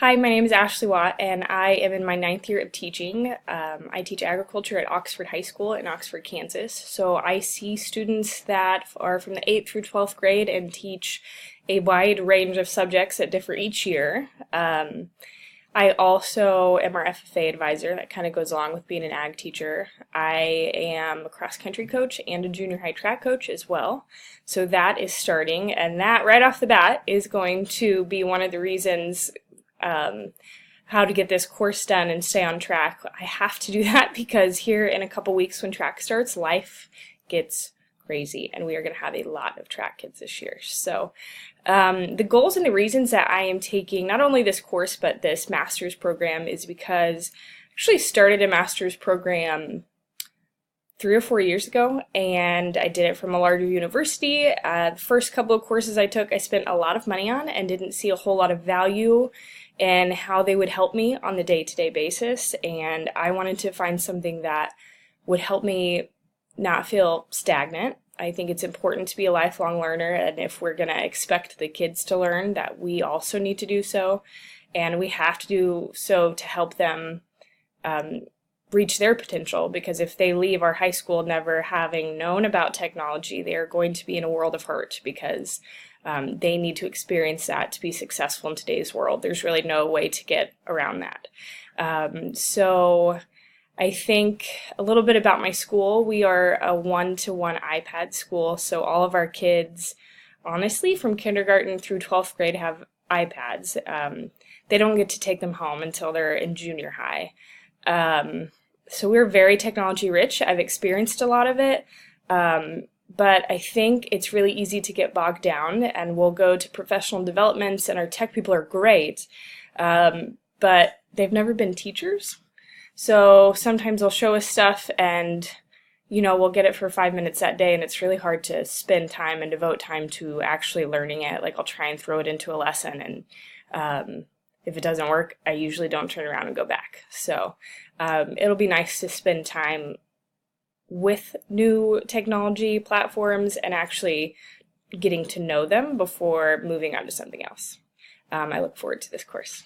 Hi, my name is Ashley Watt, and I am in my ninth year of teaching. I teach agriculture at Oxford High School in Oxford, Kansas. So I see students that are from the 8th through 12th grade and teach a wide range of subjects that differ each year. I also am our FFA advisor. That kind of goes along with being an ag teacher. I am a cross country coach and a junior high track coach as well. So that is starting, and that right off the bat is going to be one of the reasons how to get this course done and stay on track. I have to do that because here in a couple weeks when track starts, life gets crazy, and we are going to have a lot of track kids this year. So the goals and the reasons that I am taking not only this course but this master's program is because I actually started a master's program 3 or 4 years ago, and I did it from a larger university. The first couple of courses I took, I spent a lot of money on and didn't see a whole lot of value in how they would help me on the day-to-day basis, and I wanted to find something that would help me not feel stagnant. I think it's important to be a lifelong learner, and if we're going to expect the kids to learn, that we also need to do so, and we have to do so to help them reach their potential, because if they leave our high school never having known about technology, they are going to be in a world of hurt because they need to experience that to be successful in today's world. There's really no way to get around that. So I think a little bit about my school. We are a one-to-one iPad school, so all of our kids, honestly, from kindergarten through 12th grade have iPads. They don't get to take them home until they're in junior high. So we're very technology rich. I've experienced a lot of it, but I think it's really easy to get bogged down, and we'll go to professional developments, and our tech people are great, but they've never been teachers. So sometimes they'll show us stuff and, we'll get it for 5 minutes that day, and it's really hard to spend time and devote time to actually learning it. Like, I'll try and throw it into a lesson, and if it doesn't work, I usually don't turn around and go back. So it'll be nice to spend time with new technology platforms and actually getting to know them before moving on to something else. I look forward to this course.